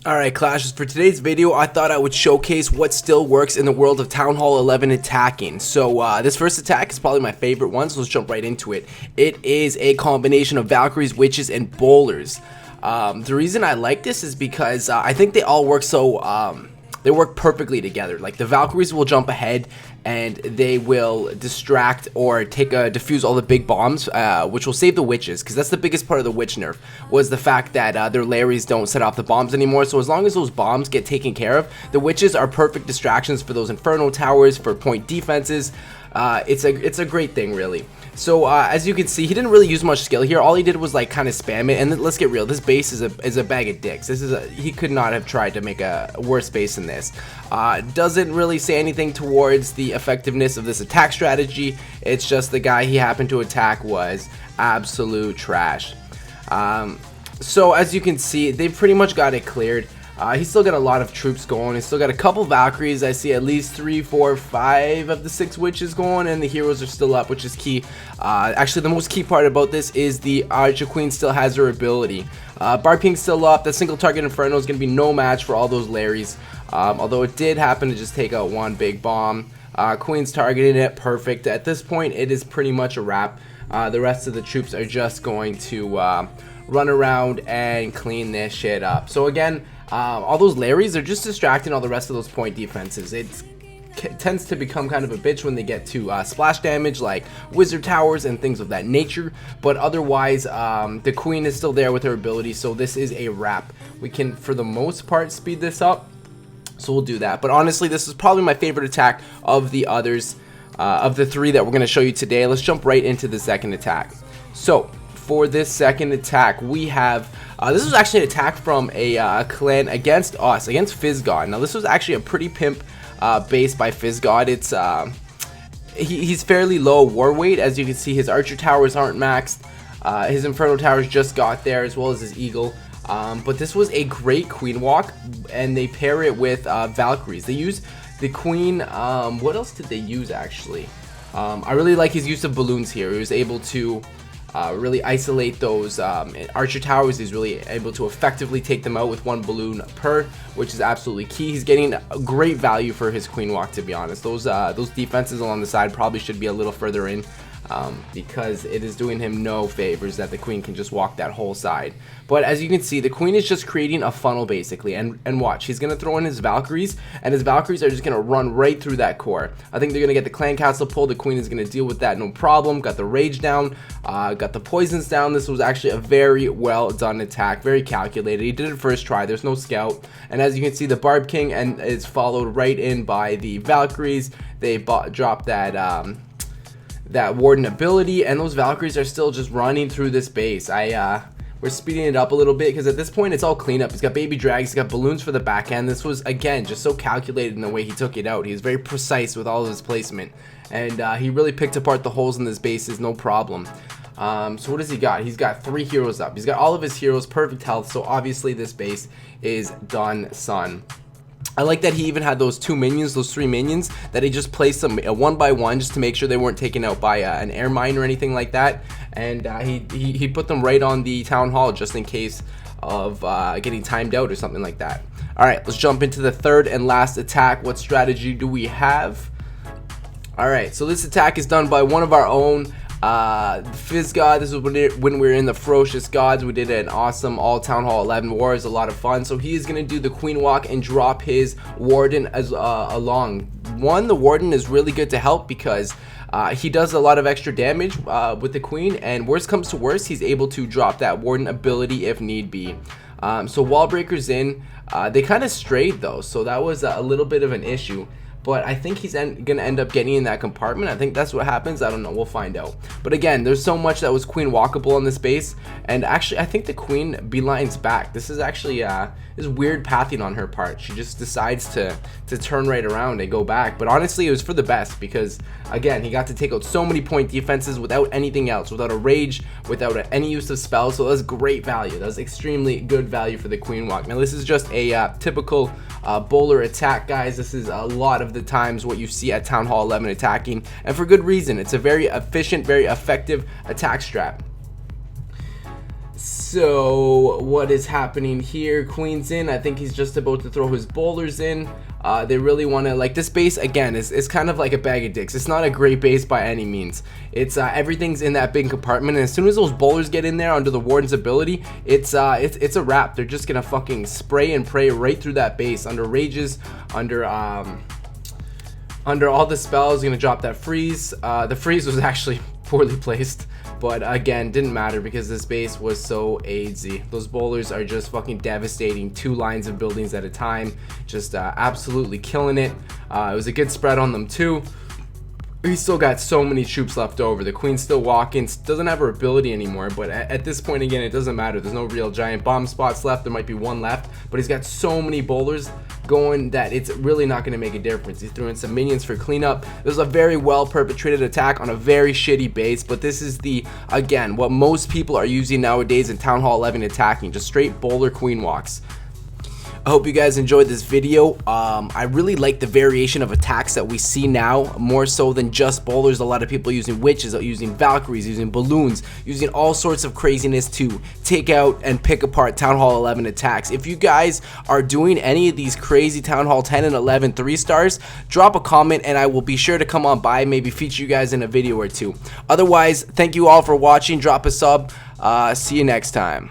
Alright Clashes, for today's video I thought I would showcase what still works in the world of Town Hall 11 attacking. So this first attack is probably my favorite one, so let's jump right into it. It is a combination of Valkyries, Witches, and Bowlers. The reason I like this is because I think they all work they work perfectly together. Like the Valkyries will jump ahead and they will distract or defuse all the big bombs, which will save the Witches, because that's the biggest part of the Witch nerf, was the fact that their Larrys don't set off the bombs anymore. So as long as those bombs get taken care of, the Witches are perfect distractions for those Inferno towers, for point defenses. It's a great thing, really. So as you can see, he didn't really use much skill here. All he did was like kind of spam it. And let's get real, this base is a bag of dicks. He could not have tried to make a worse base than this. Doesn't really say anything towards the effectiveness of this attack strategy. It's just the guy he happened to attack was absolute trash. So as you can see, they pretty much got it cleared. He's still got a lot of troops going. He's still got a couple Valkyries. I see at least 3, 4, 5 of the 6 Witches going, and the heroes are still up, which is key. Actually, the most key part about this is the Archer Queen still has her ability. Barb King's still up. The single target Inferno is going to be no match for all those Larrys. Although it did happen to just take out one big bomb. Queen's targeting it. Perfect. At this point, it is pretty much a wrap. The rest of the troops are just going to run around and clean this shit up. So again, all those Larrys are just distracting all the rest of those point defenses. It tends to become kind of a bitch when they get to splash damage like wizard towers and things of that nature, but otherwise the Queen is still there with her ability, so this is a wrap. We can for the most part speed this up, so we'll do that. But honestly, this is probably my favorite attack of the others, of the 3 that we're going to show you today. Let's jump right into the second attack. So for this second attack, we have this was actually an attack from a clan against us, against Fizzgod. Now this was actually a pretty pimp base by Fizzgod. It's he's fairly low war weight. As you can see, his archer towers aren't maxed. His inferno towers just got there, as well as his eagle. But this was a great queen walk, and they pair it with Valkyries. They use the queen. What else did they use actually? I really like his use of balloons here. He was able to really isolate those archer towers. He's really able to effectively take them out with 1 balloon per, which is absolutely key. He's getting a great value for his queen walk, to be honest. Those defenses along the side probably should be a little further in, because it is doing him no favors that the queen can just walk that whole side. But as you can see, the queen is just creating a funnel basically, and watch, he's gonna throw in his Valkyries, and his Valkyries are just gonna run right through that core. I think they're gonna get the clan castle pull. The queen is gonna deal with that no problem. Got the rage down, got the poisons down. This was actually a very well done attack, very calculated. He did it first try. There's no scout, and as you can see, the Barb King and is followed right in by the Valkyries. They dropped that warden ability, and those Valkyries are still just running through this base. We're speeding it up a little bit because at this point it's all cleanup. He's got baby drags, he's got balloons for the back end. This was again just so calculated in the way he took it out. He was very precise with all of his placement, and he really picked apart the holes in this bases no problem. So what does he got? He's got 3 heroes up. He's got all of his heroes, perfect health, so obviously this base is done, son. I like that he even had those 2 minions, those 3 minions, that he just placed them one by one just to make sure they weren't taken out by an air mine or anything like that. And he put them right on the town hall just in case of getting timed out or something like that. Alright, let's jump into the third and last attack. What strategy do we have? Alright, so this attack is done by one of our own, Fizzgod. This was when we were in the Ferocious Gods. We did an awesome all Town Hall 11 war. It was a lot of fun. So he is going to do the Queen Walk and drop his Warden as along. One, the Warden is really good to help because he does a lot of extra damage with the Queen, and worst comes to worst, he's able to drop that Warden ability if need be. So wall breakers in, they kind of strayed though, so that was a little bit of an issue. But I think he's gonna end up getting in that compartment. I think that's what happens. I don't know. We'll find out. But again, there's so much that was queen walkable on this base, and actually, I think the queen beelines back. This is actually this weird pathing on her part. She just decides to turn right around and go back. But honestly, it was for the best because again, he got to take out so many point defenses without anything else, without a rage, without any use of spells. So that was great value. That was extremely good value for the queen walk. Now this is just a typical bowler attack, guys. This is a lot of the times what you see at Town Hall 11 attacking, and for good reason. It's a very efficient, very effective attack strat. So what is happening here? Queen's in. I think he's just about to throw his bowlers in. They really want to, like, this base again is kind of like a bag of dicks. It's not a great base by any means. It's everything's in that big compartment, and as soon as those bowlers get in there under the warden's ability, it's a wrap. They're just gonna fucking spray and pray right through that base under rages, under all the spells. Gonna drop that freeze. The freeze was actually poorly placed, but again, didn't matter because this base was so easy. Those bowlers are just fucking devastating. 2 lines of buildings at a time, just absolutely killing it. It was a good spread on them too. He's still got so many troops left over. The queen's still walking, doesn't have her ability anymore, but at this point, again, it doesn't matter. There's no real giant bomb spots left. There might be one left, but he's got so many bowlers going that it's really not going to make a difference. He threw in some minions for cleanup. This was a very well perpetrated attack on a very shitty base, but this is again, what most people are using nowadays in Town Hall 11 attacking, just straight bowler queen walks. I hope you guys enjoyed this video. I really like the variation of attacks that we see now, more so than just bowlers. A lot of people using witches, using Valkyries, using balloons, using all sorts of craziness to take out and pick apart Town Hall 11 attacks. If you guys are doing any of these crazy Town Hall 10 and 11 3-stars, drop a comment and I will be sure to come on by, maybe feature you guys in a video or two. Otherwise, thank you all for watching. Drop a sub. See you next time.